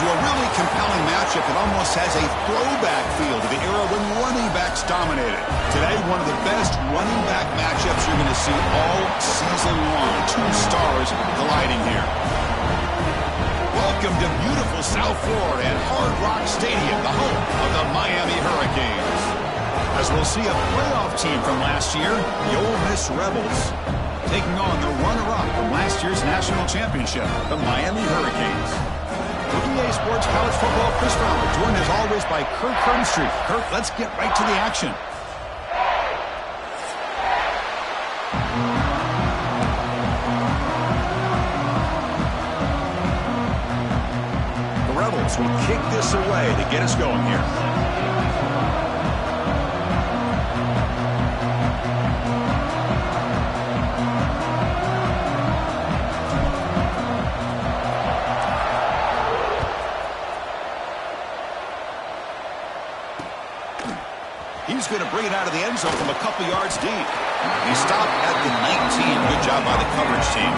into a really compelling matchup that almost has a throwback feel to the era when running backs dominated. Today, one of the best running back matchups you're going to see all season long. Two stars colliding here. Welcome to beautiful South Florida at Hard Rock Stadium, the home of the Miami Hurricanes. As we'll see a playoff team from last year, the Ole Miss Rebels, taking on the runner-up from last year's national championship, the Miami Hurricanes. With EA Sports College Football, Chris Fowler, joined as always by Kirk Kernstreet. Kirk, let's get right to the action. The Rebels will kick this away to get us going here. He's going to bring it out of the end zone from a couple yards deep. He stopped at the 19. Good job by the coverage team.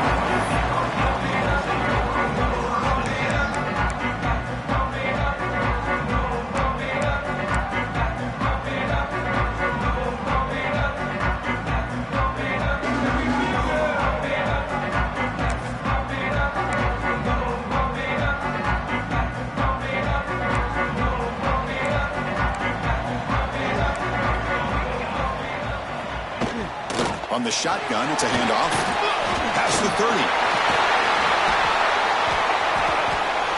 On the shotgun, it's a handoff. Past the 30.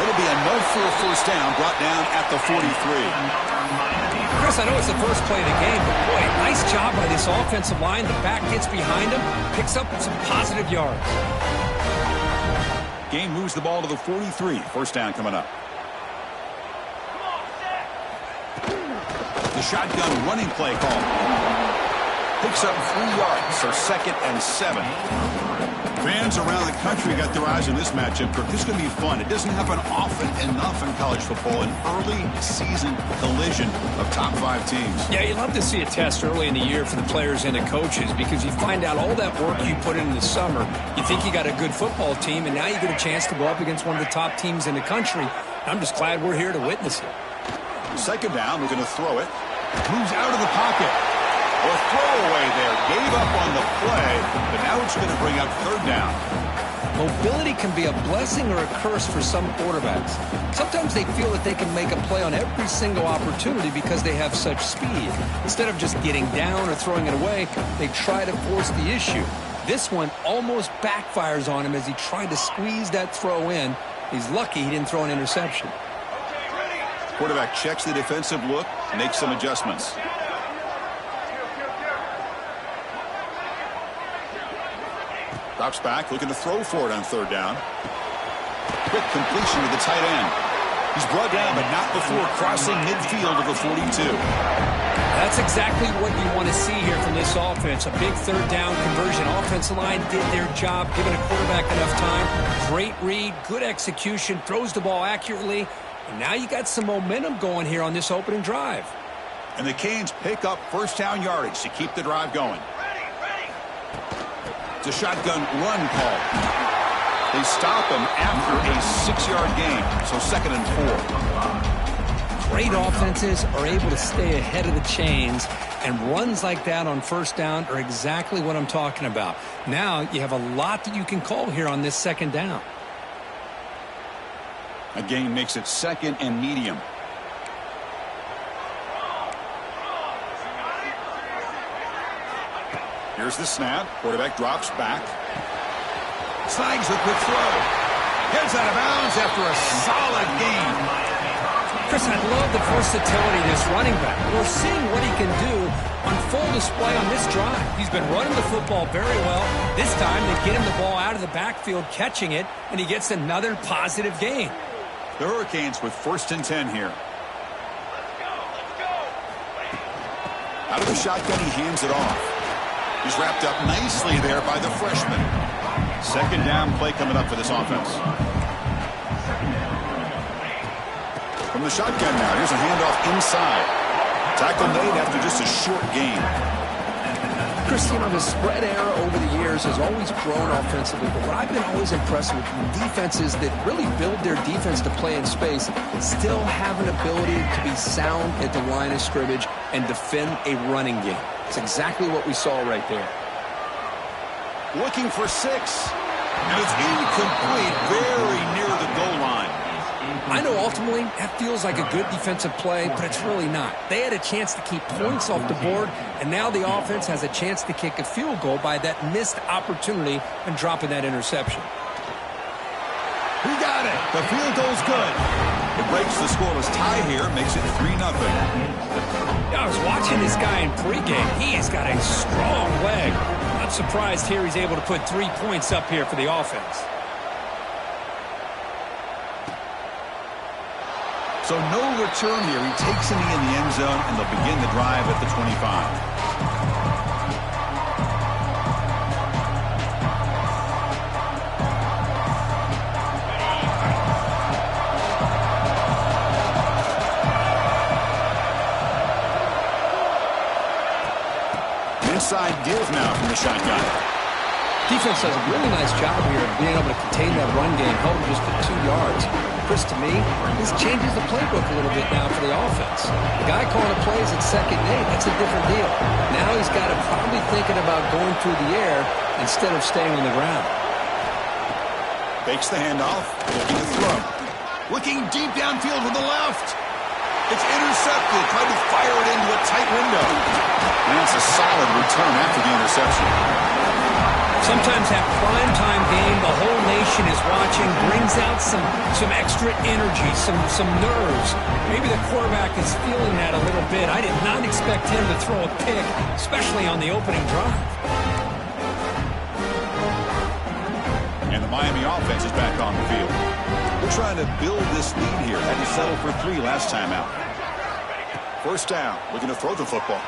It'll be enough for a first down, brought down at the 43. Chris, I know it's the first play of the game, but boy, nice job by this offensive line. The back gets behind him, picks up some positive yards. Game moves the ball to the 43. First down coming up. The shotgun running play call. Picks up 3 yards, so 2nd and 7. Fans around the country got their eyes on this matchup. This is going to be fun. It doesn't happen often enough in college football, an early season collision of top 5 teams. Yeah, you love to see a test early in the year for the players and the coaches because you find out all that work you put in the summer. You think you got a good football team, and now you get a chance to go up against one of the top teams in the country. I'm just glad we're here to witness it. 2nd down, we're going to throw it. Moves out of the pocket. A throwaway there. Gave up on the play, but now it's going to bring up 3rd down. Mobility can be a blessing or a curse for some quarterbacks. Sometimes they feel that they can make a play on every single opportunity because they have such speed. Instead of just getting down or throwing it away, they try to force the issue. This one almost backfires on him as he tried to squeeze that throw in. He's lucky he didn't throw an interception. Quarterback checks the defensive look, makes some adjustments. Drops back, looking to throw for it on 3rd down. Quick completion to the tight end. He's brought down, but not before crossing midfield of the 42. That's exactly what you want to see here from this offense. A big 3rd down conversion. Offensive line did their job, giving a quarterback enough time. Great read, good execution, throws the ball accurately. And now you got some momentum going here on this opening drive. And the Canes pick up first down yardage to keep the drive going. It's a shotgun run call. They stop him after a 6-yard gain, so 2nd and 4. Great offenses are able to stay ahead of the chains, and runs like that on first down are exactly what I'm talking about. Now you have a lot that you can call here on this 2nd down. A gain makes it 2nd and medium. Here's the snap. Quarterback drops back. Snags the quick throw. Gets out of bounds after a solid gain. Chris, I love the versatility of this running back. We're seeing what he can do on full display on this drive. He's been running the football very well. This time they get him the ball out of the backfield, catching it, and he gets another positive gain. The Hurricanes with 1st and 10 here. Out of the shotgun, he hands it off. He's wrapped up nicely there by the freshman. 2nd down play coming up for this offense. From the shotgun now, here's a handoff inside. Tackle made after just a short gain. Chris, you know, the spread era over the years has always grown offensively, but what I've been always impressed with defenses that really build their defense to play in space still have an ability to be sound at the line of scrimmage and defend a running game. It's exactly what we saw right there. Looking for 6. And it's incomplete, very near the goal line. I know ultimately that feels like a good defensive play, but it's really not. They had a chance to keep points off the board, and now the offense has a chance to kick a field goal by that missed opportunity and dropping that interception. He got it. The field goal's good. It breaks the scoreless tie here, makes it 3-0. I was watching this guy in pregame. He has got a strong leg. Not surprised here he's able to put 3 points up here for the offense. So no return here. He takes a knee in the end zone, and they'll begin the drive at the 25. Inside give now from the shotgun. Defense does a really nice job here of being able to contain that run game, held him just for 2 yards. Chris, to me, this changes the playbook a little bit now for the offense. The guy calling the plays at 2nd and 8, that's a different deal. Now he's got to probably thinking about going through the air instead of staying on the ground. Fakes the handoff, looking to throw. Looking deep downfield to the left. It's intercepted, trying to fire it into a tight window. And it's a solid return after the interception. Sometimes that primetime game, the whole nation is watching, brings out some extra energy, some nerves. Maybe the quarterback is feeling that a little bit. I did not expect him to throw a pick, especially on the opening drive. And the Miami offense is back on the field. We're trying to build this lead here. Had to settle for 3 last time out. First down, looking to throw the football.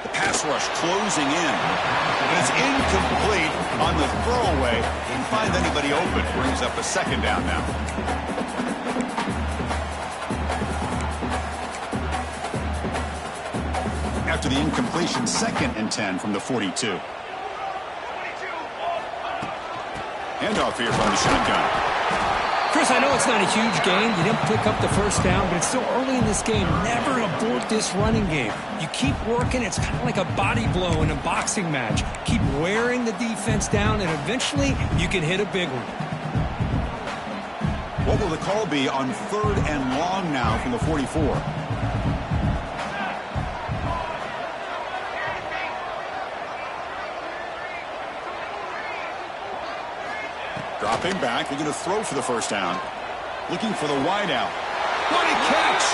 The pass rush closing in. And it's incomplete on the throwaway. Didn't find anybody open. Brings up a 2nd down now. After the incompletion, 2nd and 10 from the 42. Handoff here from the shotgun. Chris, I know it's not a huge gain. You didn't pick up the first down, but it's still early in this game. Never abort this running game. You keep working. It's kind of like a body blow in a boxing match. Keep wearing the defense down, and eventually you can hit a big one. What will the call be on 3rd and long now from the 44? Dropping back, looking to throw for the first down. Looking for the wideout. What a catch!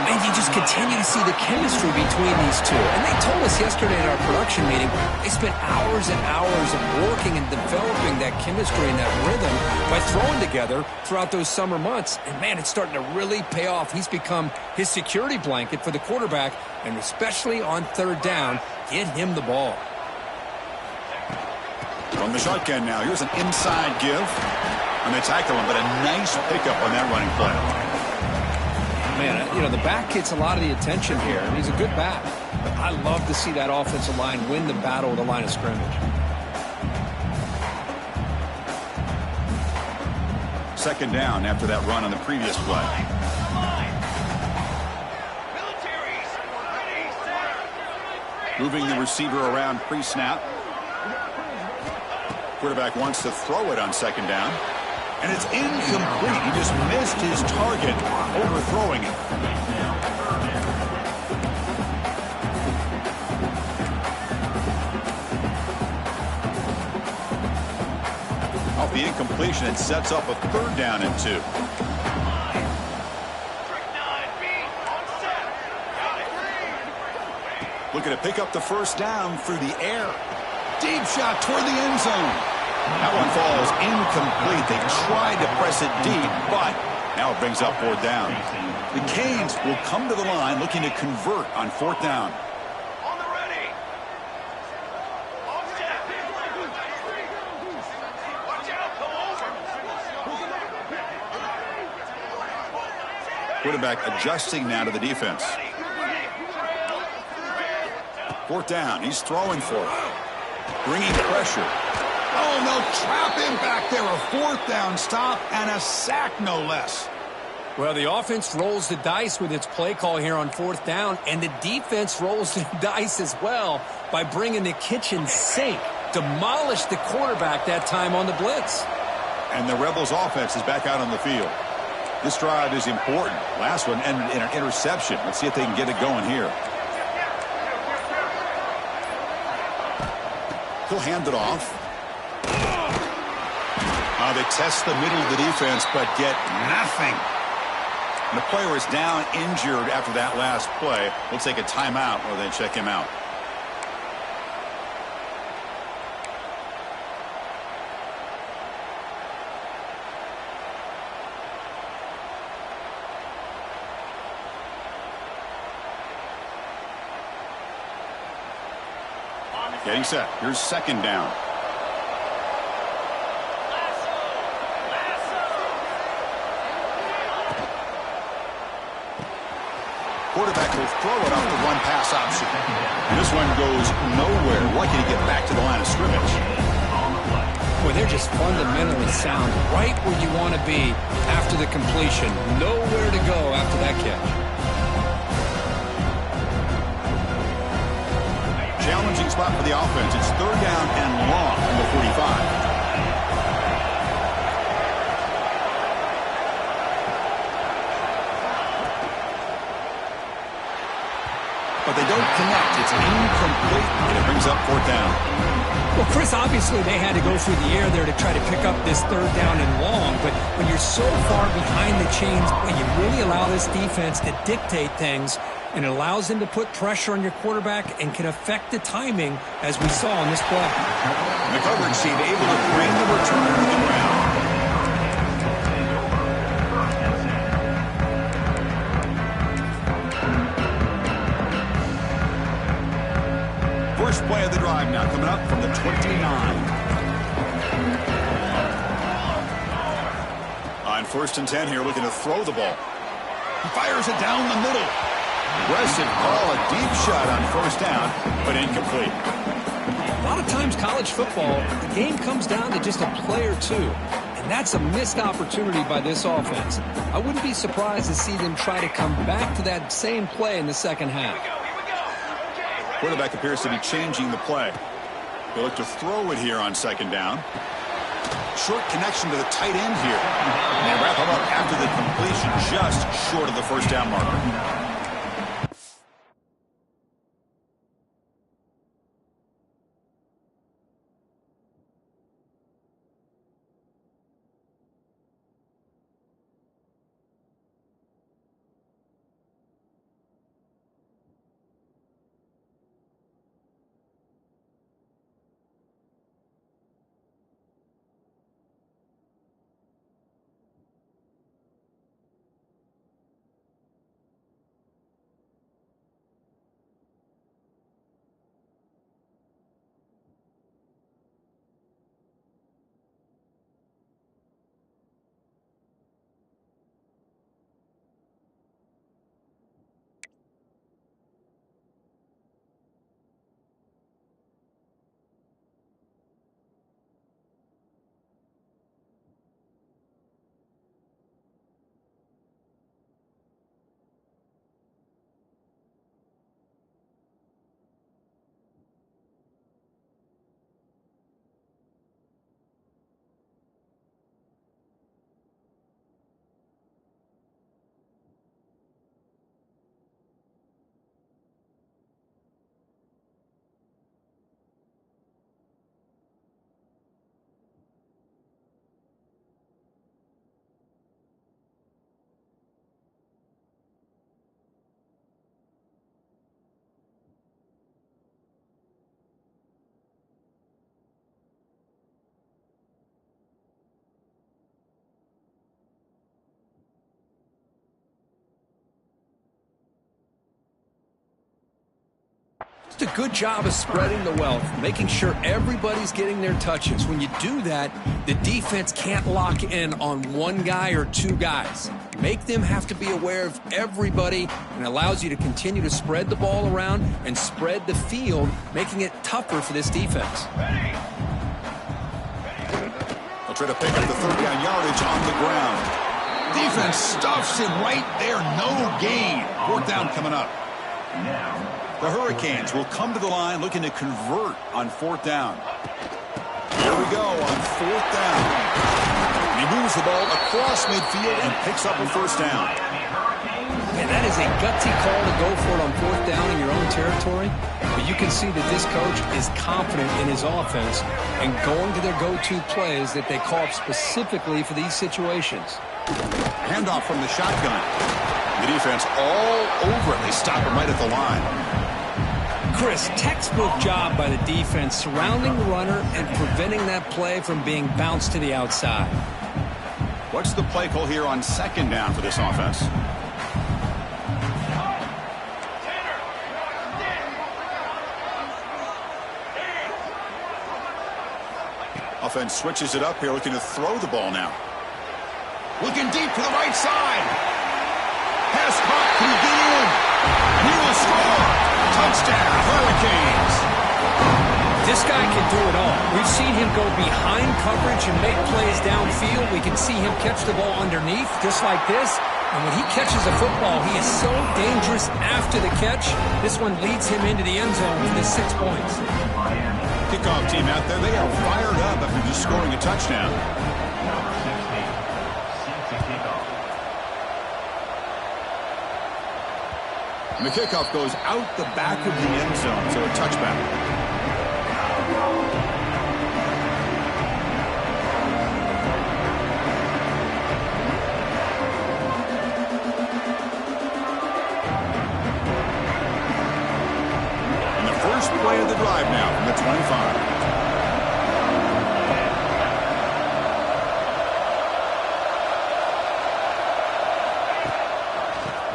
And you just continue to see the chemistry between these two. And they told us yesterday in our production meeting, they spent hours and hours of working and developing that chemistry and that rhythm by throwing together throughout those summer months. And, man, it's starting to really pay off. He's become his security blanket for the quarterback, and especially on 3rd down, get him the ball. From the shotgun now, here's an inside give. And they tackle him, but a nice pickup on that running play. Man, you know, the back gets a lot of the attention here, and he's a good back. But I love to see that offensive line win the battle at the line of scrimmage. 2nd down after that run on the previous play. Moving the receiver around pre-snap. Quarterback wants to throw it on 2nd down. And it's incomplete. He just missed his target, overthrowing it. Off the incompletion, it sets up a 3rd down and 2. Looking to pick up the first down through the air. Deep shot toward the end zone. That one falls incomplete. They tried to press it deep, but now it brings up 4th down. The Canes will come to the line looking to convert on 4th down. On the ready. Watch out, go over. Quarterback adjusting now to the defense. Fourth down. He's throwing for it. Bringing pressure. Oh, no. Trap him back there. A fourth down stop and a sack, no less. Well, the offense rolls the dice with its play call here on fourth down, and the defense rolls the dice as well by bringing the kitchen sink. Demolished the quarterback that time on the blitz. And the Rebels offense is back out on the field. This drive is important. Last one ended in an interception. Let's see if they can get it going here. He'll hand it off. They test the middle of the defense, but get nothing. And the player is down injured after that last play. We'll take a timeout or then check him out. Getting set. Here's second down. Quarterback will throw it off the run-pass option. And this one goes nowhere. Lucky to get back to the line of scrimmage. Boy, they're just fundamentally sound. Right where you want to be after the completion. Nowhere to go after that catch. Challenging spot for the offense. It's third down and long from the 45. But they don't connect. It's incomplete, and it brings up fourth down. Well, Chris, obviously they had to go through the air there to try to pick up this third down and long, but when you're so far behind the chains, well, you really allow this defense to dictate things, and it allows them to put pressure on your quarterback and can affect the timing, as we saw in this play. And the coverage team able to bring the returner to the ground. First play of the drive now coming up from the 29. On 1st and 10 here, looking to throw the ball. He fires it down the middle. Aggressive call, a deep shot on 1st down, but incomplete. A lot of times college football, the game comes down to just a play or two, and that's a missed opportunity by this offense. I wouldn't be surprised to see them try to come back to that same play in the second half. Quarterback appears to be changing the play. They'll look to throw it here on 2nd down. Short connection to the tight end here. And they wrap him up after the completion, just short of the 1st down marker. A good job of spreading the wealth, making sure everybody's getting their touches. When you do that, the defense can't lock in on one guy or two guys. make them have to be aware of everybody, and allows you to continue to spread the ball around and spread the field, making it tougher for this defense. They'll try to pick up the third-down yardage on the ground. Defense stuffs him right there. No gain. Fourth down coming up. The Hurricanes will come to the line looking to convert on fourth down. Here we go on fourth down. He moves the ball across midfield and picks up a first down. Man, that is a gutsy call to go for it on fourth down in your own territory. But you can see that this coach is confident in his offense and going to their go-to plays that they call up specifically for these situations. Handoff from the shotgun. The defense all over it. They stop him right at the line. Chris, textbook job by the defense surrounding the runner and preventing that play from being bounced to the outside. What's the play call here on second down for this offense? Offense switches it up here, looking to throw the ball now. Looking deep to the right side. Pass caught. Can he get in? He will score. Touchdown, Hurricanes. This guy can do it all. We've seen him go behind coverage and make plays downfield. We can see him catch the ball underneath, just like this. And when he catches a football, he is so dangerous after the catch. This one leads him into the end zone for the 6 points. Kickoff team out there, they are fired up after just scoring a touchdown. And the kickoff goes out the back of the end zone, so a touchback. And the first play of the drive now from the 25.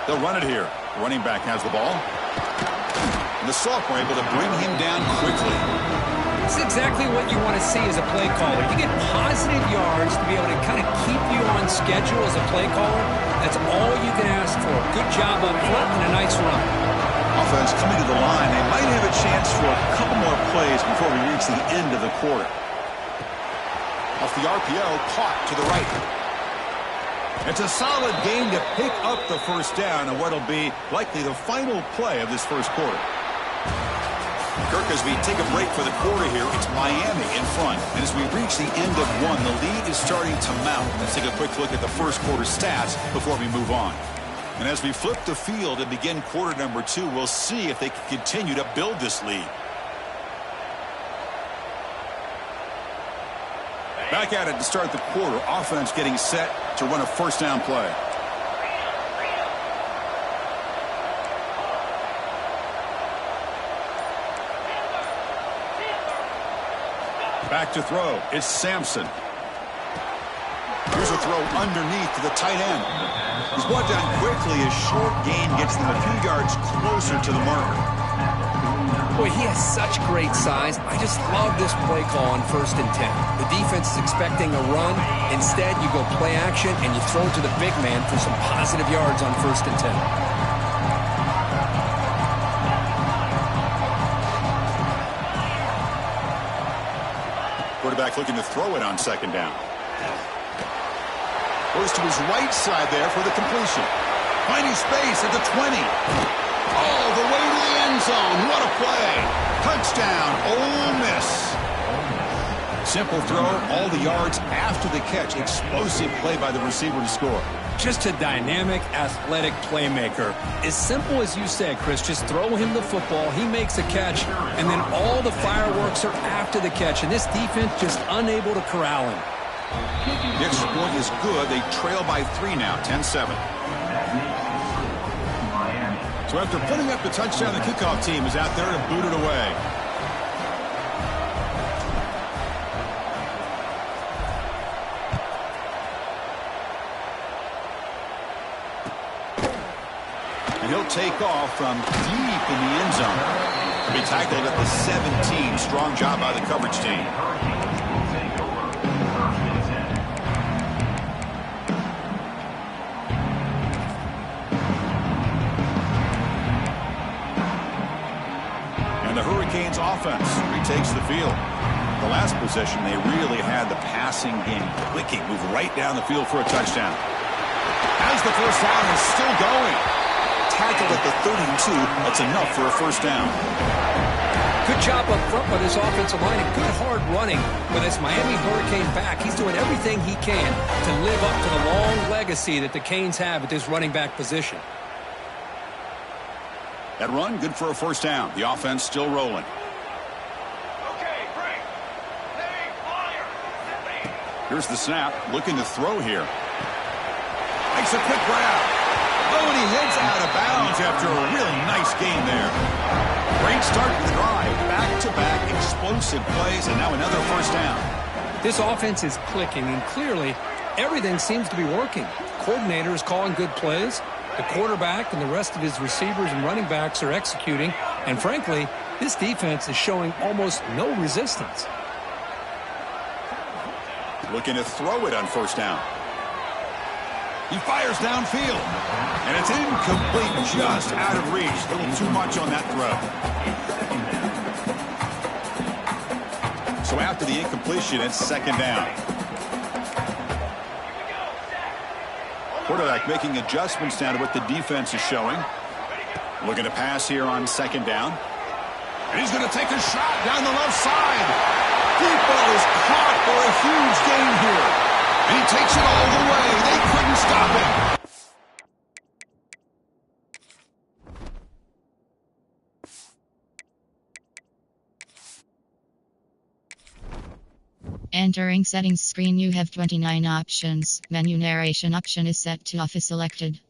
They'll run it here. Running back has the ball. And the sophomore able to bring him down quickly. It's exactly what you want to see as a play caller. You get positive yards to be able to kind of keep you on schedule as a play caller. That's all you can ask for. Good job up front and a nice run. Offense coming to the line. They might have a chance for a couple more plays before we reach the end of the quarter. Off the RPO, caught to the right. It's a solid game to pick up the first down and what'll be likely the final play of this first quarter. Kirk, as we take a break for the quarter here, it's Miami in front. And as we reach the end of one, the lead is starting to mount. Let's take a quick look at the first quarter stats before we move on. And as we flip the field and begin quarter number 2, we'll see if they can continue to build this lead. Back at it to start the quarter. Offense getting set to run a first down play. Back to throw. It's Sampson. Here's a throw underneath to the tight end. He's brought down quickly. A short gain gets them a few yards closer to the marker. Boy, he has such great size. I just love this play call on 1st and 10. The defense is expecting a run. Instead, you go play action and you throw to the big man for some positive yards on 1st and 10. Quarterback looking to throw it on 2nd down. Goes to his right side there for the completion. Finding space at the 20. All the way to the end zone. What a play. Touchdown, Ole Miss. Simple throw, all the yards after the catch. Explosive play by the receiver to score. Just a dynamic, athletic playmaker. As simple as you said, Chris, just throw him the football, he makes a catch, and then all the fireworks are after the catch. And this defense just unable to corral him. The extra point is good. They trail by 3 now, 10-7. So after putting up the touchdown, the kickoff team is out there to boot it away. And he'll take off from deep in the end zone. He'll be tackled at the 17. Strong job by the coverage team. Hurricanes offense retakes the field. The last possession, they really had the passing game clicking, move right down the field for a touchdown. As the first down is still going. Tackled at the 32, that's enough for a first down. Good job up front by this offensive line and good hard running with this Miami Hurricane back. He's doing everything he can to live up to the long legacy that the Canes have at this running back position. That run, good for a first down. The offense still rolling. Okay, break. Hey, flyer. Here's the snap, looking to throw here. Makes a quick grab. Oh, and he heads out of bounds after a really nice game there. Great start to the drive. Back-to-back explosive plays, and now another first down. This offense is clicking, and clearly everything seems to be working. The coordinator is calling good plays. The quarterback and the rest of his receivers and running backs are executing. And frankly, this defense is showing almost no resistance. Looking to throw it on first down. He fires downfield. And it's incomplete, just out of reach. A little too much on that throw. So after the incompletion, it's second down. Quarterback making adjustments down to what the defense is showing. Looking to pass here on second down. And he's going to take a shot down the left side. Deep ball is caught for a huge gain here. And he takes it all the way. They couldn't stop him. Entering settings screen, you have 29 options. Menu narration option is set to off is selected.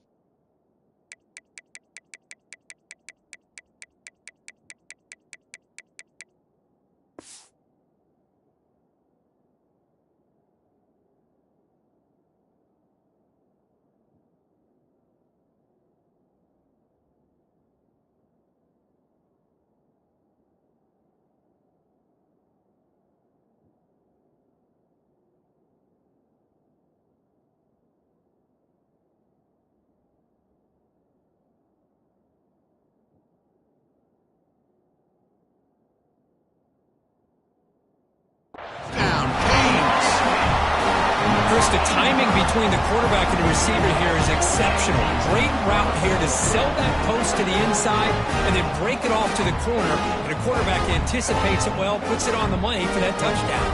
Chris, the timing between the quarterback and the receiver here is exceptional. Great route here to sell that post to the inside and then break it off to the corner. And the quarterback anticipates it well, puts it on the money for that touchdown.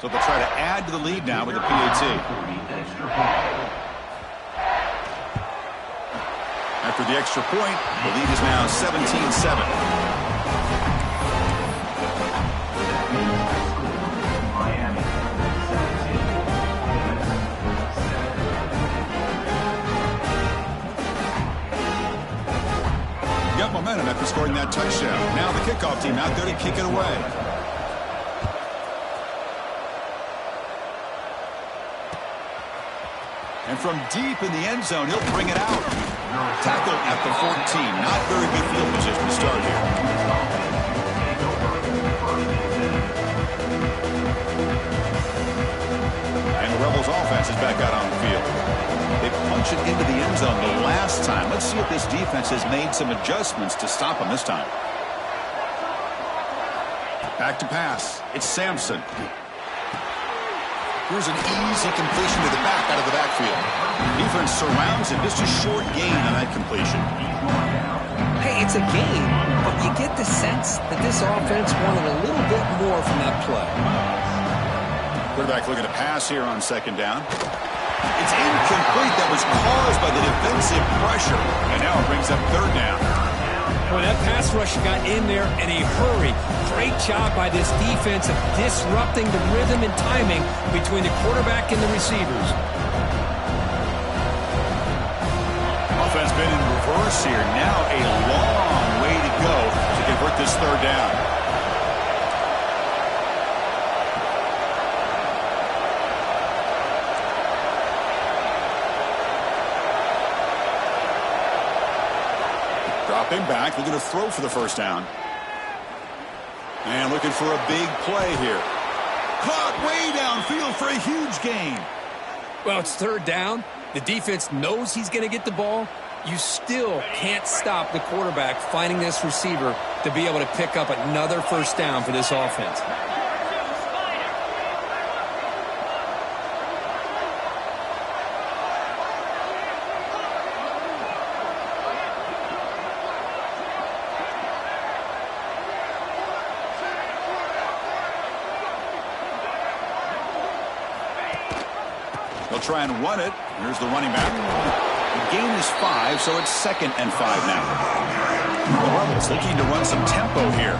So they'll try to add to the lead now with the PAT. After the extra point, the lead is now 17-7. Got momentum after scoring that touchdown. Now the kickoff team out there to kick it away. And from deep in the end zone, he'll bring it out. Tackle at the 14. Not very good field position to start here. And the Rebels offense is back out on the field. They punch it into the end zone the last time. Let's see if this defense has made some adjustments to stop them this time. Back to pass. It's Sampson. Here's an easy completion to the back out of the backfield. Defense surrounds him. Just a short gain on that completion. Hey, it's a gain, but you get the sense that this offense wanted a little bit more from that play. Quarterback looking to pass here on second down. It's incomplete. That was caused by the defensive pressure. And now it brings up third down. Well, that pass rush got in there in a hurry. Great job by this defense of disrupting the rhythm and timing between the quarterback and the receivers. Offense been in reverse here. Now a long way to go to convert this third down. Dropping back, looking to throw for the first down. And looking for a big play here. Caught way downfield for a huge gain. Well, it's third down. The defense knows he's going to get the ball. You still can't stop the quarterback finding this receiver to be able to pick up another first down for this offense. They'll try and run it. Here's the running back. The gain is 5, so it's 2nd and 5 now. The Rebels looking to run some tempo here.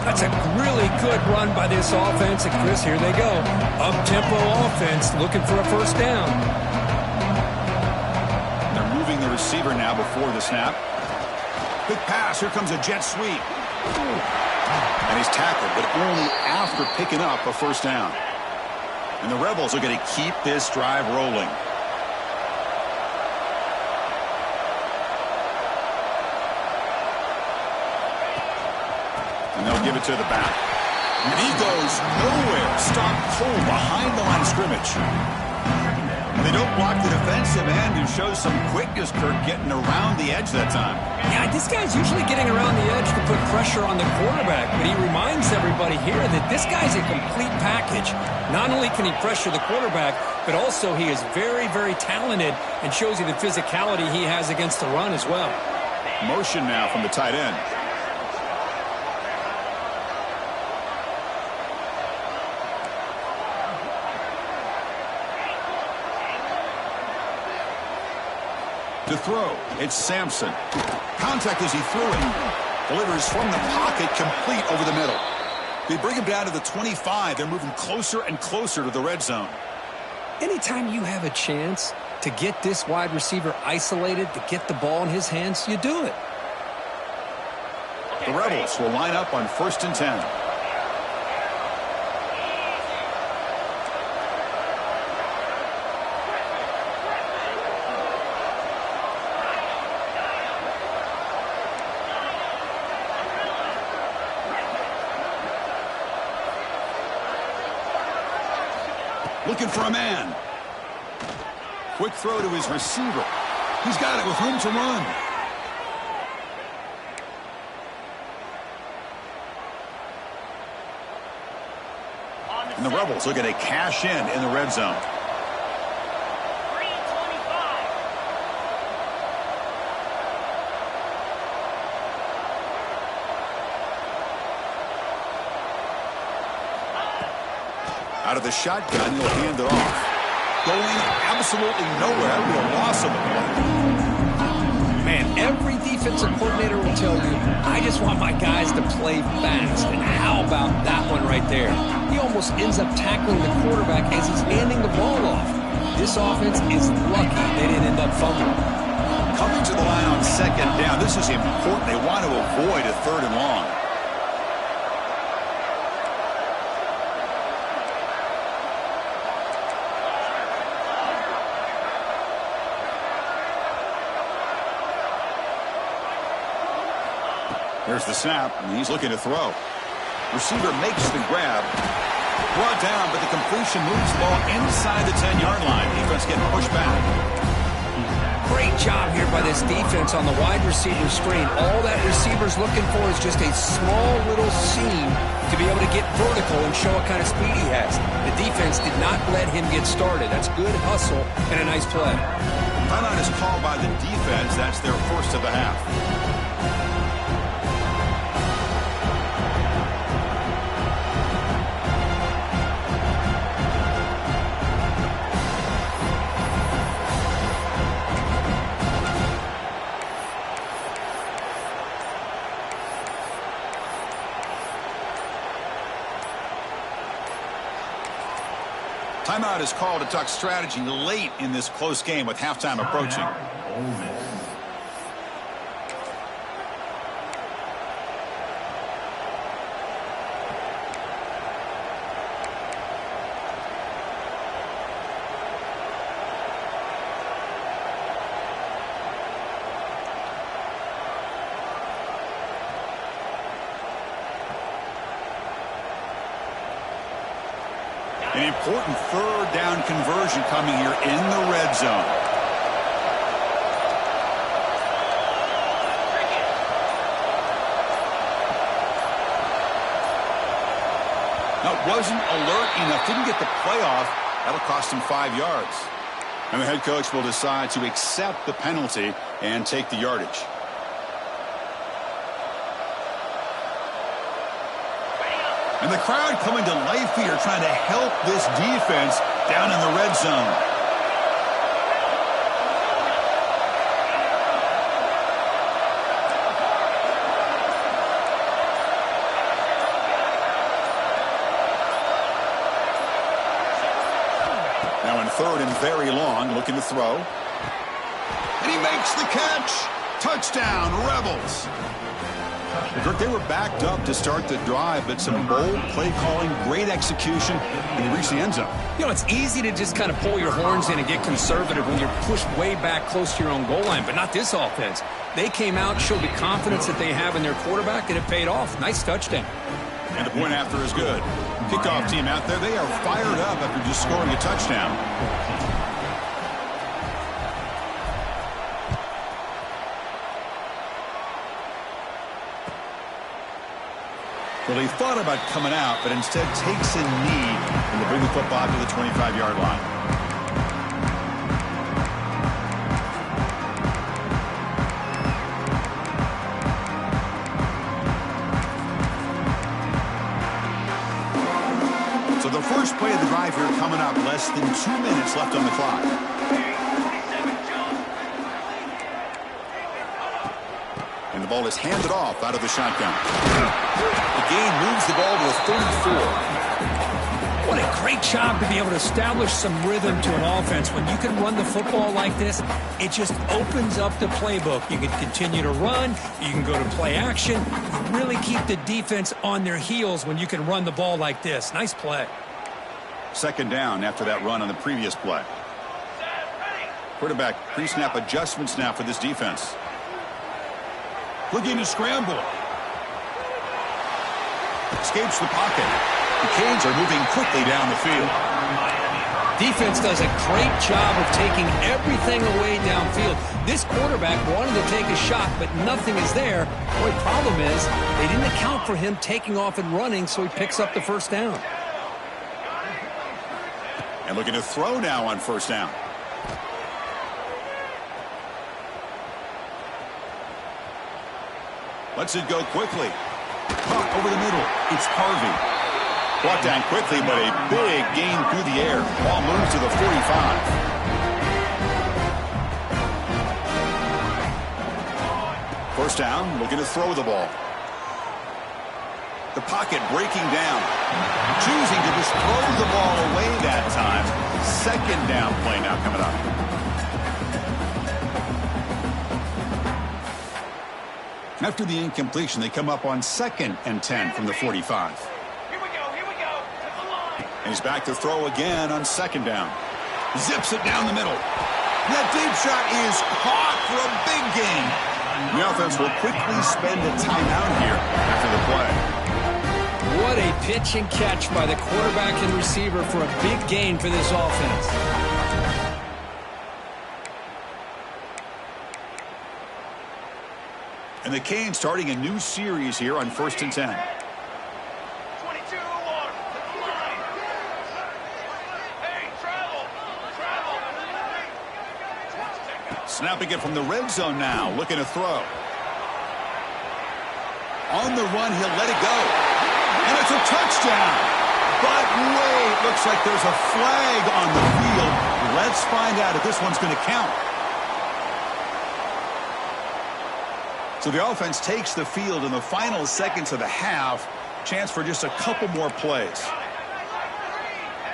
That's a really good run by this offense. And Chris, here they go. Up-tempo offense looking for a first down. They're moving the receiver now before the snap. Quick pass. Here comes a jet sweep. And he's tackled, but only after picking up a first down. And the Rebels are going to keep this drive rolling. And they'll give it to the back. And he goes nowhere. Stopped cold behind the line of scrimmage. They don't block the defensive end and show some quickness, Kirk, getting around the edge that time. Yeah, this guy's usually getting around the edge to put pressure on the quarterback, but he reminds everybody here that this guy's a complete package. Not only can he pressure the quarterback, but also he is very, very talented and shows you the physicality he has against the run as well. Motion now from the tight end. To throw, it's Sampson. Contact as he threw it. Delivers from the pocket, complete over the middle. They bring him down to the 25. They're moving closer and closer to the red zone. Anytime you have a chance to get this wide receiver isolated, to get the ball in his hands, you do it. The Rebels will line up on 1st and 10. Looking for a man. Quick throw to his receiver. He's got it with room to run. And the Rebels are going to cash in the red zone. Out of the shotgun, he'll hand it off. Going absolutely nowhere. That would be a loss of the play. Man, every defensive coordinator will tell you, I just want my guys to play fast. And how about that one right there? He almost ends up tackling the quarterback as he's handing the ball off. This offense is lucky they didn't end up fumbling. Coming to the line on 2nd down. This is important. They want to avoid a 3rd and long. Here's the snap, and he's looking to throw. Receiver makes the grab. Brought down, but the completion moves the ball inside the 10-yard line. Defense getting pushed back. Great job here by this defense on the wide receiver screen. All that receiver's looking for is just a small little seam to be able to get vertical and show what kind of speed he has. The defense did not let him get started. That's good hustle and a nice play. Timeout is called by the defense. That's their first of the half. Timeout is called to talk strategy late in this close game with halftime approaching. An important third down conversion coming here in the red zone. Now, wasn't alert enough. Didn't get the playoff. That'll cost him 5 yards. And the head coach will decide to accept the penalty and take the yardage. And the crowd coming to life here, trying to help this defense down in the red zone. Now in third and very long, looking to throw. And he makes the catch. Touchdown, Rebels. They were backed up to start the drive, but some bold play calling, great execution, and they reached the end zone. You know, it's easy to just kind of pull your horns in and get conservative when you're pushed way back close to your own goal line, but not this offense. They came out, showed the confidence that they have in their quarterback, and it paid off. Nice touchdown. And the point after is good. Kickoff team out there, they are fired up after just scoring a touchdown. Well, he thought about coming out, but instead takes a knee and to bring the football to the 25-yard line. So the first play of the drive here coming up, less than 2 minutes left on the clock. And the ball is handed off out of the shotgun. The gain moves the ball to the 34. What a great job to be able to establish some rhythm to an offense. When you can run the football like this, it just opens up the playbook. You can continue to run. You can go to play action. You really keep the defense on their heels when you can run the ball like this. Nice play. Second down after that run on the previous play. Quarterback pre-snap adjustments now for this defense. Looking to scramble. Escapes the pocket. The Canes are moving quickly down the field. Defense does a great job of taking everything away downfield. This quarterback wanted to take a shot, but nothing is there. The only problem is they didn't account for him taking off and running, so he picks up the first down. And looking to throw now on first down. Lets it go quickly. Caught over the middle. It's Harvey. Brought down quickly, but a big gain through the air. Ball moves to the 45. First down, looking to throw the ball. The pocket breaking down. Choosing to just throw the ball away that time. Second down play now coming up. After the incompletion, they come up on 2nd and 10 from the 45. Here we go, to the line. And he's back to throw again on 2nd down. Zips it down the middle. That deep shot is caught for a big gain. The offense will quickly spend a timeout here after the play. What a pitch and catch by the quarterback and receiver for a big gain for this offense. And the Canes starting a new series here on 1st and 10. 22 to 1, to the line. Hey, travel. Snapping it from the red zone now, looking to throw. On the run, he'll let it go. And it's a touchdown. But wait, looks like there's a flag on the field. Let's find out if this one's going to count. So the offense takes the field in the final seconds of the half. Chance for just a couple more plays.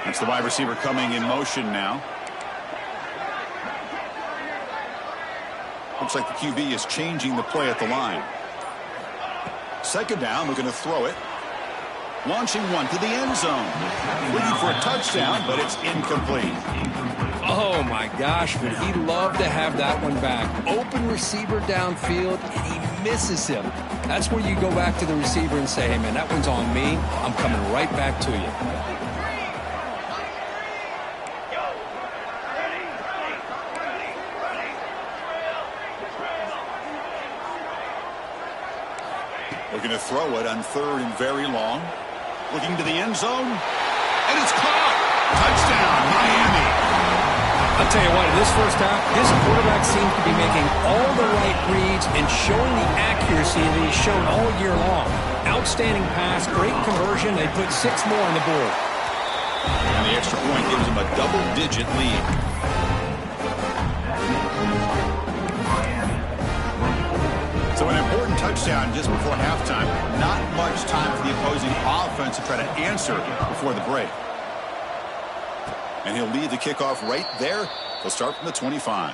That's the wide receiver coming in motion now. Looks like the QB is changing the play at the line. Second down, looking to throw it. Launching one to the end zone. Looking for a touchdown, but it's incomplete. Oh, my gosh, would he love to have that one back. Open receiver downfield, and he misses him. That's where you go back to the receiver and say, hey, man, that one's on me. I'm coming right back to you. Looking to throw it on 3rd and very long. Looking to the end zone. And it's caught. Touchdown, Miami. I'll tell you what, in this first half, this quarterback seems to be making all the right reads and showing the accuracy that he's shown all year long. Outstanding pass, great conversion. They put 6 more on the board. And the extra point gives him a double-digit lead. So an important touchdown just before halftime. Not much time for the opposing offense to try to answer before the break. And he'll lead the kickoff right there. He'll start from the 25.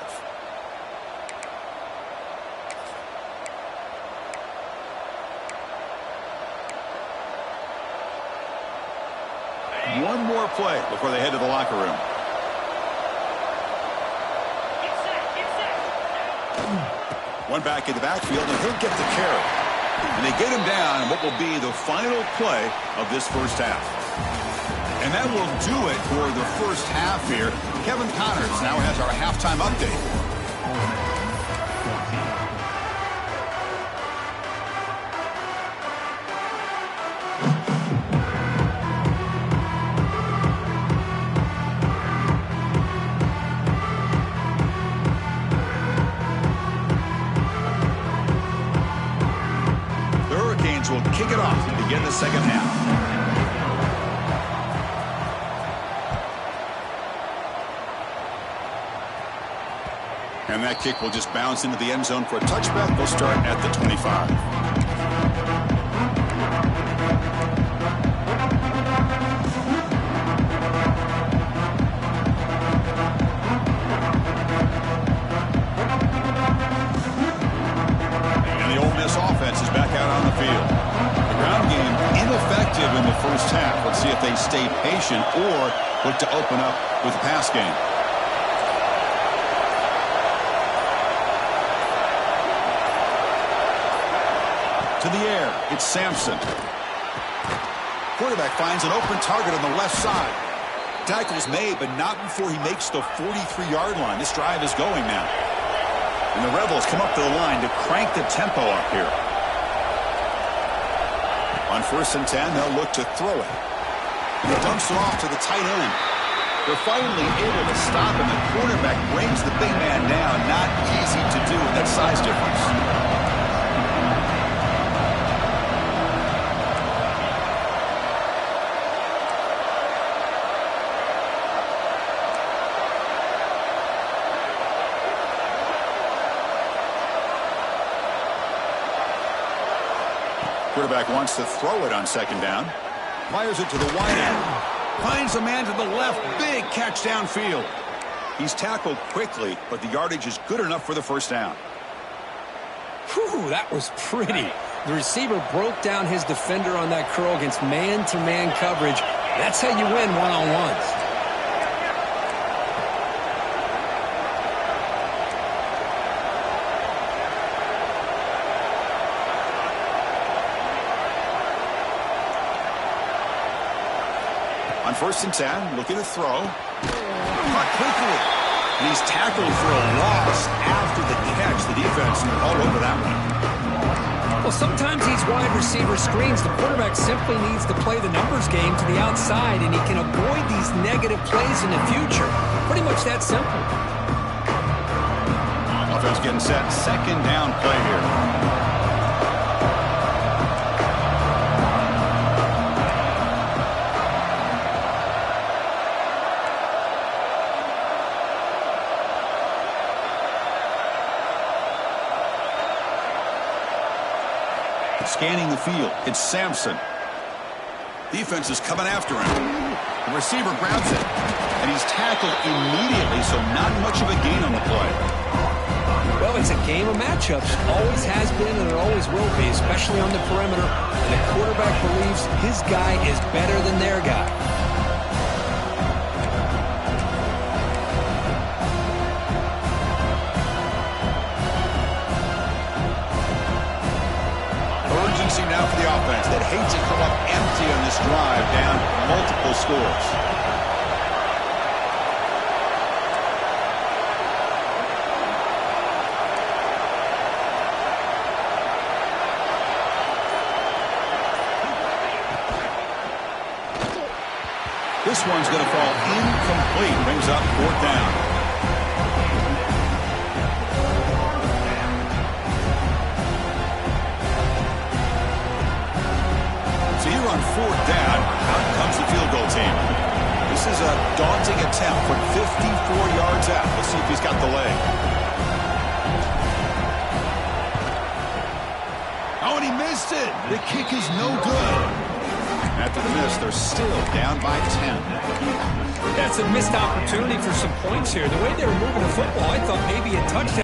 One more play before they head to the locker room. One back in the backfield, and he'll get the carry. And they get him down in what will be the final play of this first half. And that will do it for the first half here. Kevin Connors now has our halftime update. The Hurricanes will kick it off to begin the second half. And that kick will just bounce into the end zone for a touchback. They'll start at the 25. And the Ole Miss offense is back out on the field. The ground game ineffective in the first half. Let's see if they stay patient or look to open up with the pass game. To the air, it's Sampson. Quarterback finds an open target on the left side. Tackle's made, but not before he makes the 43-yard line. This drive is going now. And the Rebels come up to the line to crank the tempo up here. On 1st and 10, they'll look to throw it. He dumps it off to the tight end. They're finally able to stop him. The quarterback brings the big man down. Not easy to do with that size difference. Quarterback wants to throw it on 2nd down. Fires it to the wide end. Finds a man to the left. Big catch downfield. He's tackled quickly, but the yardage is good enough for the first down. Whew, that was pretty. The receiver broke down his defender on that curl against man-to-man coverage. That's how you win one-on-ones. On 1st and 10, looking to throw. Caught quickly. And he's tackled for a loss after the catch. The defense all over that one. Well, sometimes these wide receiver screens, the quarterback simply needs to play the numbers game to the outside, and he can avoid these negative plays in the future. Pretty much that simple. Offense getting set. 2nd down play here. Scanning the field, it's Sampson. Defense is coming after him. The receiver grabs it, and he's tackled immediately, so not much of a gain on the play. Well, it's a game of matchups. Always has been, and it always will be, especially on the perimeter. And the quarterback believes his guy is better than their guy. Now for the offense that hates to come up empty on this drive, down multiple scores. this one's going to fall incomplete. Brings up 4th down. So here on 4th down, out comes the field goal team. This is a daunting attempt from 54 yards out. Let's see if he's got the leg. Oh, and he missed it. The kick is no good. After the miss, they're still down by 10. That's a missed opportunity for some points here. The way they were moving the football, I thought maybe a touchdown.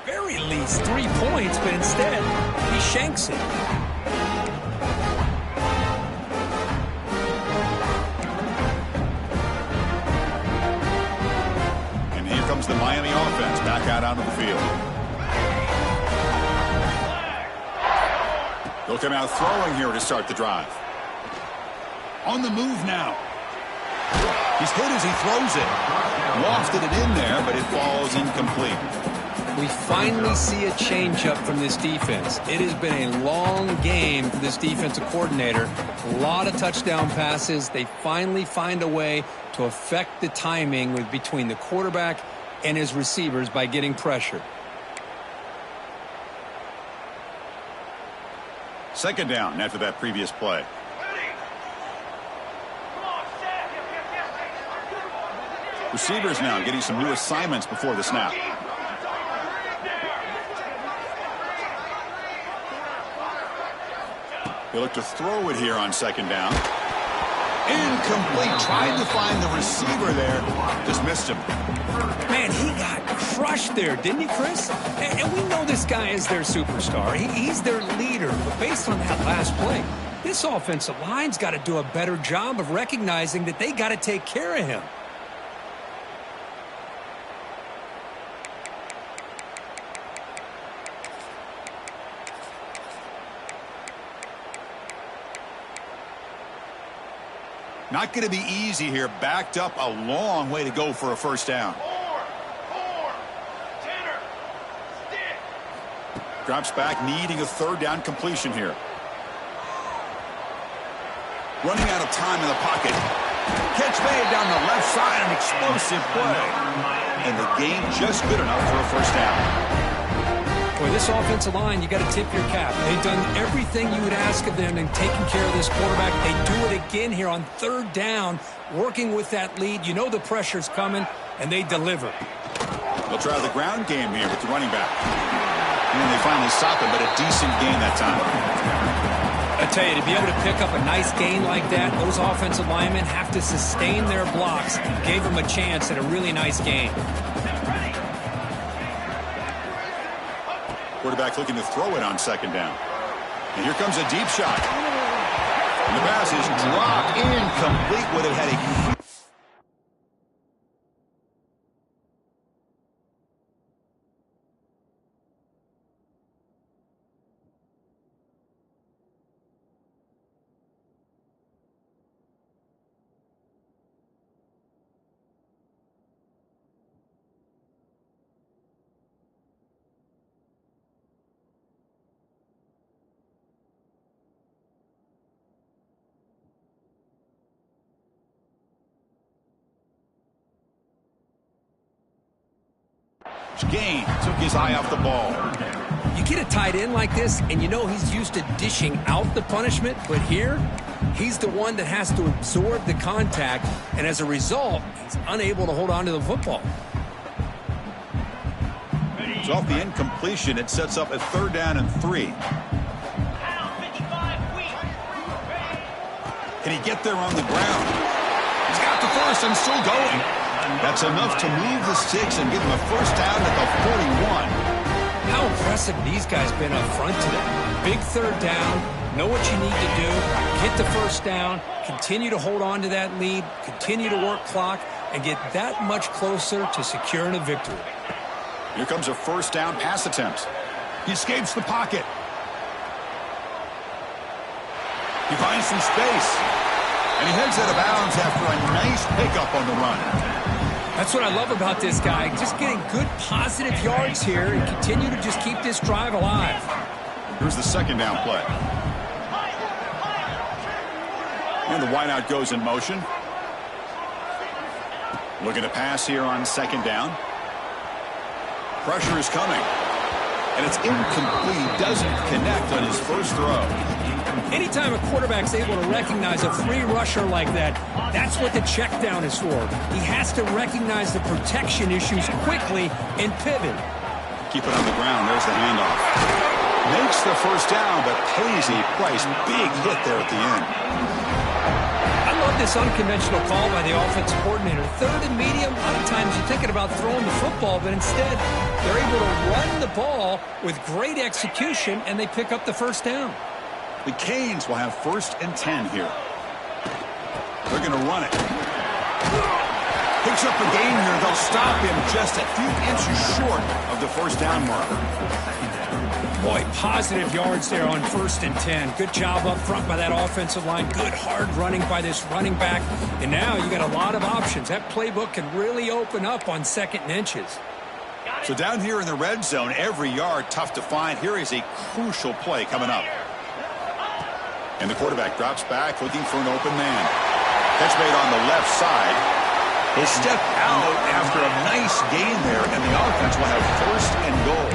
Very least 3 points, but instead, he shanks it. And here comes the Miami offense back out onto the field. They'll come out throwing here to start the drive. On the move now. He's hit as he throws it. Lofted it in there, but it falls incomplete. We finally see a changeup from this defense. It has been a long game for this defensive coordinator. A lot of touchdown passes. They finally find a way to affect the timing between the quarterback and his receivers by getting pressure. 2nd down after that previous play. Receivers now getting some new assignments before the snap. They look to throw it here on 2nd down. Incomplete. Tried to find the receiver there. Just missed him. Man, he got crushed there, didn't he, Chris? And we know this guy is their superstar. He's their leader. But based on that last play, this offensive line's got to do a better job of recognizing that they got to take care of him. Not going to be easy here. Backed up a long way to go for a 1st down. Drops back, needing a 3rd down completion here. Running out of time in the pocket. Catch made down the left side, an explosive play. And the game just good enough for a 1st down. Boy, this offensive line, you got to tip your cap. They've done everything you would ask of them in taking care of this quarterback. They do it again here on 3rd down, working with that lead. You know the pressure's coming, and they deliver. They'll try the ground game here with the running back. And they finally stop him, but a decent gain that time. I tell you, to be able to pick up a nice gain like that, those offensive linemen have to sustain their blocks. Gave them a chance at a really nice gain. Quarterback looking to throw it on 2nd down. And here comes a deep shot. And the pass is dropped incomplete. Would have had a... Gain took his eye off the ball. You get a tight end like this, and you know he's used to dishing out the punishment, but here, he's the one that has to absorb the contact, and as a result, he's unable to hold on to the football. So off the incompletion, it sets up a 3rd down and 3. Can he get there on the ground? He's got the 1st and still going. That's enough to move the sticks and give him a 1st down at the 41. How impressive these guys been up front today. Big 3rd down, know what you need to do, get the 1st down, continue to hold on to that lead, continue to work clock, and get that much closer to securing a victory. Here comes a 1st down pass attempt. He escapes the pocket. He finds some space. And he heads out of bounds after a nice pickup on the run. That's what I love about this guy. Just getting good positive yards here and continue to just keep this drive alive. Here's the second down play. And the wideout goes in motion. Looking to pass here on second down. Pressure is coming. And it's incomplete. Doesn't connect on his first throw. Anytime a quarterback's able to recognize a free rusher like that, that's what the check down is for. He has to recognize the protection issues quickly and pivot. Keep it on the ground. There's the handoff. Makes the first down, but pays a price. Big hit there at the end. I love this unconventional call by the offensive coordinator. Third and medium, a lot of times you're thinking about throwing the football, but instead they're able to run the ball with great execution, and they pick up the first down. The Canes will have 1st and 10 here. They're going to run it. Picks up a gain here. They'll stop him just a few inches short of the first down marker. Boy, positive yards there on 1st and 10. Good job up front by that offensive line. Good hard running by this running back. And now you got a lot of options. That playbook can really open up on 2nd and inches. So down here in the red zone, every yard tough to find. Here is a crucial play coming up. And the quarterback drops back looking for an open man. Catch made on the left side. He'll step out after a nice gain there, and the offense will have 1st and goal.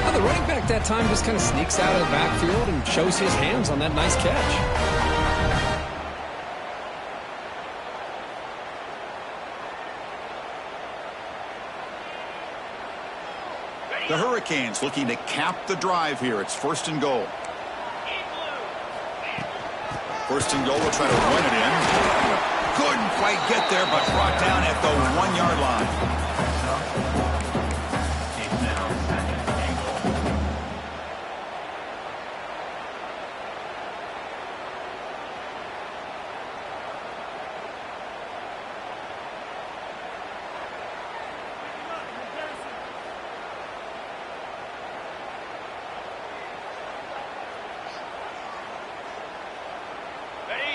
Well, the running back that time just kind of sneaks out of the backfield and shows his hands on that nice catch. The Hurricanes looking to cap the drive here. It's 1st and goal. 1st and goal, we'll try to run it in. Couldn't quite get there, but brought down at the 1-yard line.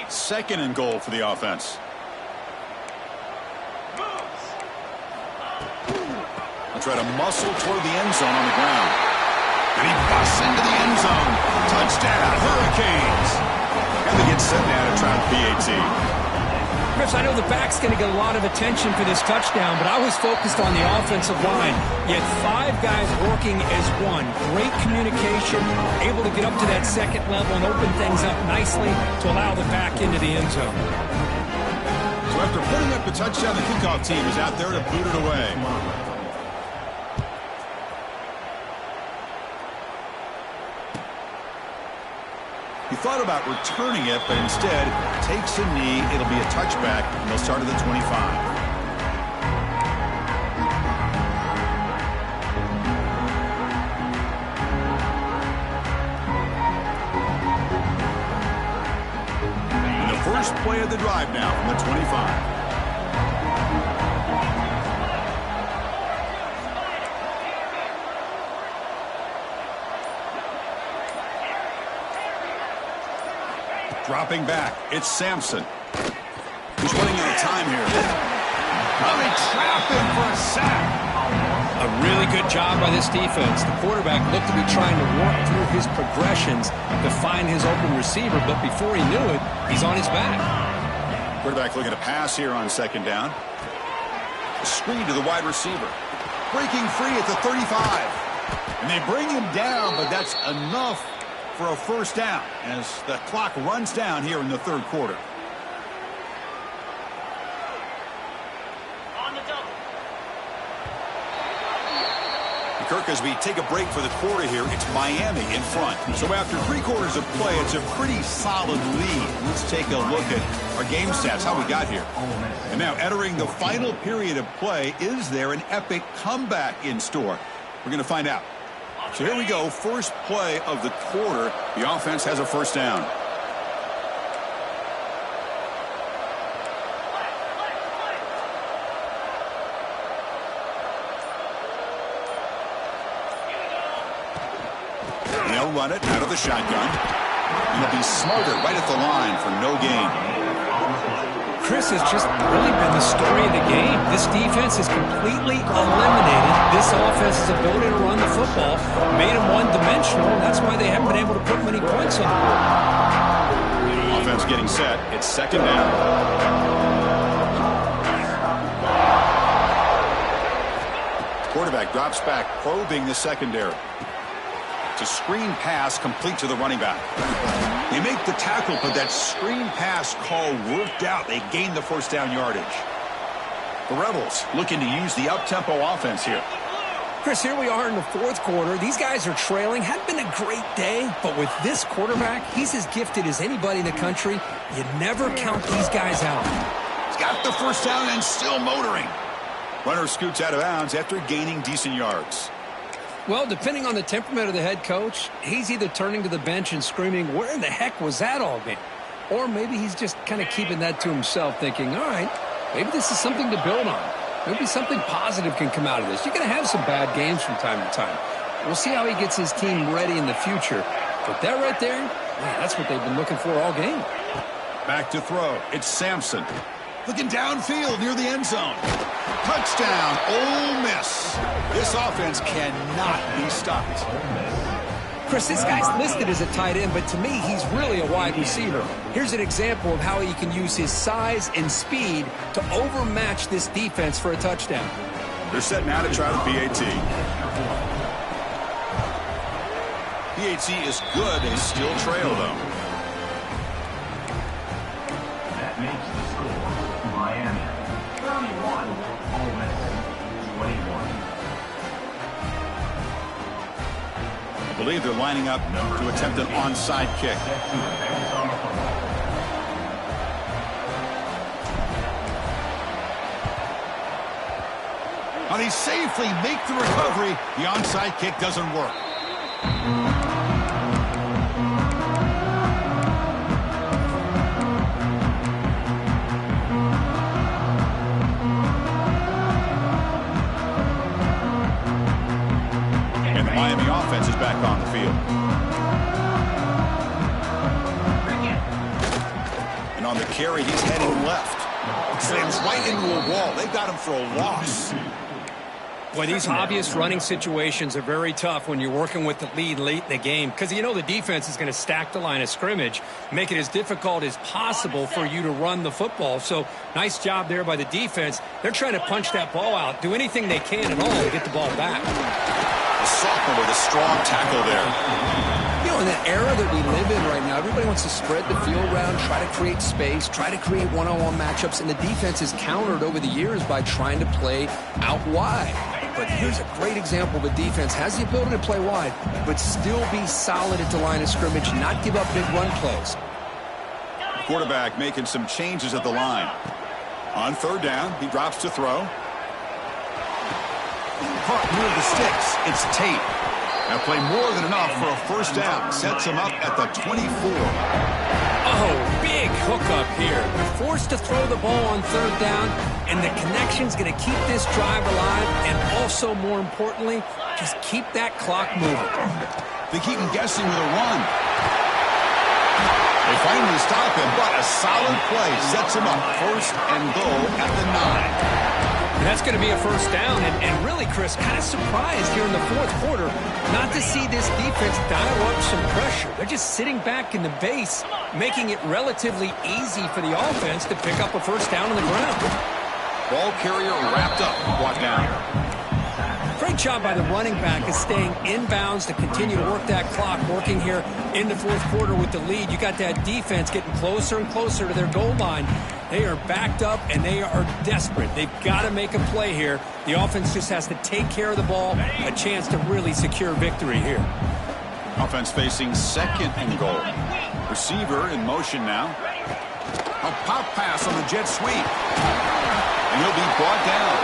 Second and goal for the offense. I'll try to muscle toward the end zone on the ground. And he busts into the end zone. Touchdown, Hurricanes. And they get set down at try PAT. Chris, I know the back's going to get a lot of attention for this touchdown, but I was focused on the offensive line. You had 5 guys working as one. Great communication, able to get up to that 2nd level and open things up nicely to allow the back into the end zone. So after putting up the touchdown, the kickoff team is out there to boot it away. He thought about returning it, but instead takes a knee. It'll be a touchback, and they'll start at the 25. And the first play of the drive now from the 25. Dropping back, it's Sampson. He's running out of time here. Oh, they trap him for a sack. A really good job by this defense. The quarterback looked to be trying to work through his progressions to find his open receiver, but before he knew it, he's on his back. Quarterback looking to pass here on 2nd down. Screen to the wide receiver. Breaking free at the 35. And they bring him down, but that's enough for a first down as the clock runs down here in the 3rd quarter. On the double. Kirk, as we take a break for the quarter here, it's Miami in front. So after 3 quarters of play, it's a pretty solid lead. Let's take a look at our game stats, how we got here. And now entering the final period of play, is there an epic comeback in store? We're going to find out. So here we go, first play of the quarter. The offense has a first down. They'll run it out of the shotgun. And they'll be smarter right at the line for no gain. Chris, has just really been the story of the game. This defense has completely eliminated this offense's ability to run the football, made them one-dimensional, and that's why they haven't been able to put many points on the board. Offense getting set. It's second down. Quarterback drops back, probing the secondary. It's a screen pass complete to the running back. They make the tackle, but that screen pass call worked out. They gained the first down yardage. The Rebels looking to use the up-tempo offense here. Chris, here we are in the fourth quarter. These guys are trailing. Hadn't been a great day, but with this quarterback, he's as gifted as anybody in the country. You never count these guys out. He's got the first down and still motoring. Runner scoots out of bounds after gaining decent yards. Well, depending on the temperament of the head coach, he's either turning to the bench and screaming, where in the heck was that all game? Or maybe he's just kind of keeping that to himself, thinking, all right, maybe this is something to build on. Maybe something positive can come out of this. You're going to have some bad games from time to time. We'll see how he gets his team ready in the future. But that right there, man, that's what they've been looking for all game. Back to throw. It's Sampson. Looking downfield near the end zone. Touchdown, Ole Miss. This offense cannot be stopped. Chris, this guy's listed as a tight end, but to me, he's really a wide receiver. Here's an example of how he can use his size and speed to overmatch this defense for a touchdown. They're set now to try the PAT. PAT is good. They still trail, though. That makes the score Miami 31, Ole Miss 21. I believe they're lining up to attempt an onside kick. Now they safely make the recovery. The onside kick doesn't work. And the Miami offense is back on the field. And on the carry, he's heading left. Slams right into a wall. They've got him for a loss. Boy, these obvious running situations are very tough when you're working with the lead late in the game because you know the defense is going to stack the line of scrimmage, make it as difficult as possible for you to run the football. So nice job there by the defense. They're trying to punch that ball out, do anything they can at all to get the ball back. The sophomore with a strong tackle there. You know, in that era that we live in right now, everybody wants to spread the field around, try to create space, try to create one-on-one matchups, and the defense is countered over the years by trying to play out wide. But here's a great example of a defense has the ability to play wide, but still be solid at the line of scrimmage, not give up big run plays. Quarterback making some changes at the line. On third down, he drops to throw. Caught near the sticks. It's Tate. Now play more than enough for a first down. Sets him up at the 24. Oh, big hookup here. They're forced to throw the ball on third down, and the connection's going to keep this drive alive, and also, more importantly, just keep that clock moving. They keep him guessing with a run. They finally stop him, but a solid play sets him up first and goal at the 9. And that's going to be a first down, and really, Chris, kind of surprised here in the fourth quarter not to see this defense dial up some pressure. They're just sitting back in the base, making it relatively easy for the offense to pick up a first down on the ground. Ball carrier wrapped up, brought down. Great job by the running back is staying inbounds to continue to work that clock, working here in the fourth quarter with the lead. You got that defense getting closer and closer to their goal line. They are backed up, and they are desperate. They've got to make a play here. The offense just has to take care of the ball, a chance to really secure victory here. Offense facing second and goal. Receiver in motion now. A pop pass on the jet sweep. And he'll be brought down.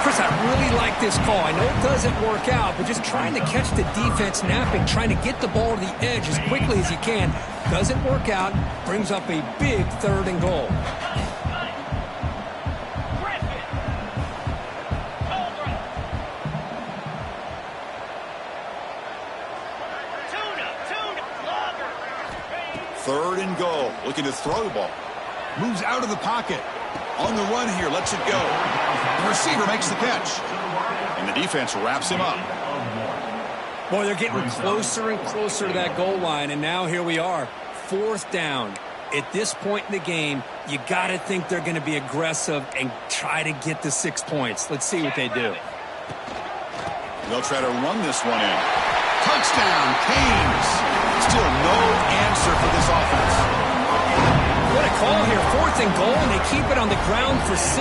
Chris, I really like this call. I know it doesn't work out, but just trying to catch the defense napping, trying to get the ball to the edge as quickly as you can. Doesn't work out, brings up a big third and goal. Third and goal, looking to throw the ball. Moves out of the pocket. On the run here, lets it go. The receiver makes the catch. And the defense wraps him up. Boy, they're getting closer and closer to that goal line, and now here we are. 4th down. At this point in the game, you got to think they're going to be aggressive and try to get the 6 points. Let's see what they do. They'll try to run this one in. Touchdown, Canes. Still no answer for this offense. What a call here. 4th and goal, and they keep it on the ground for 6.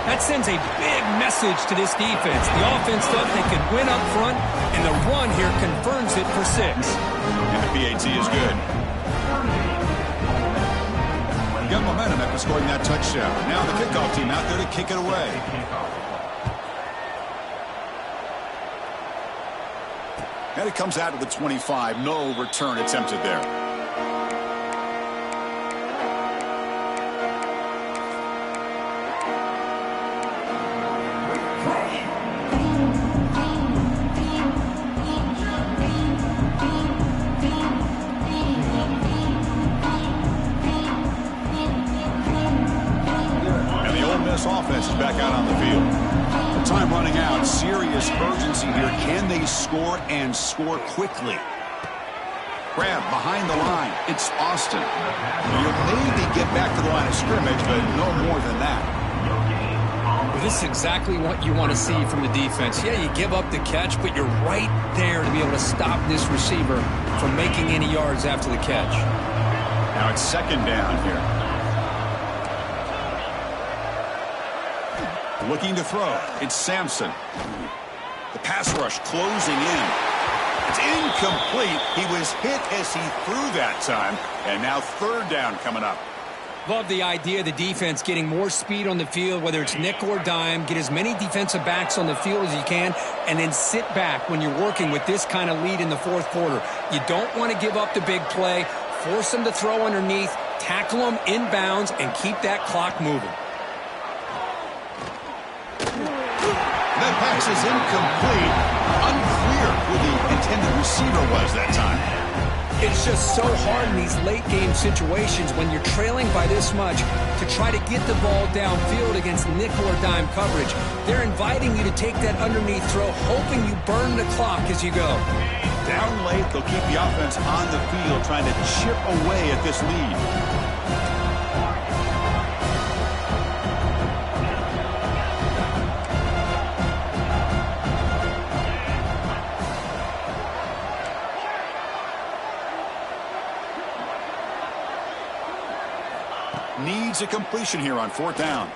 That sends a big message to this defense. The offense thought they could win up front, and the run here confirms it for 6. And the PAT is good. Got momentum after scoring that touchdown. Now the kickoff team out there to kick it away. And it comes out to the 25. No return attempted there. And the Ole Miss offense is back out on the field. Time running out. Serious urgency here. Can they score and score quickly? Grab behind the line. It's Austin. You'll maybe get back to the line of scrimmage, but no more than that. Well, this is exactly what you want to see from the defense. Yeah, you give up the catch, but you're right there to be able to stop this receiver from making any yards after the catch. Now it's 2nd down here. Looking to throw. It's Sampson. The pass rush closing in. It's incomplete. He was hit as he threw that time. And now 3rd down coming up. Love the idea of the defense getting more speed on the field, whether it's nickel or dime. Get as many defensive backs on the field as you can, and then sit back when you're working with this kind of lead in the 4th quarter. You don't want to give up the big play. Force them to throw underneath, tackle them inbounds, and keep that clock moving. That pass is incomplete. Unclear who the intended receiver was that time. It's just so hard in these late-game situations when you're trailing by this much to try to get the ball downfield against nickel or dime coverage. They're inviting you to take that underneath throw, hoping you burn the clock as you go. Down late, they'll keep the offense on the field, trying to chip away at this lead. Needs a completion here on 4th down.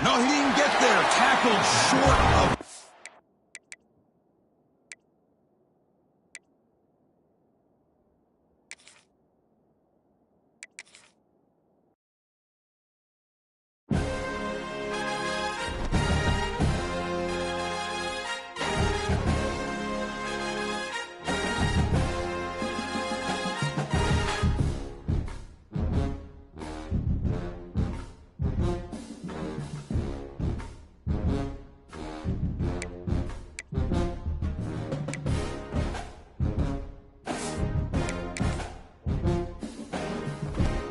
No, he didn't get there. Tackled short of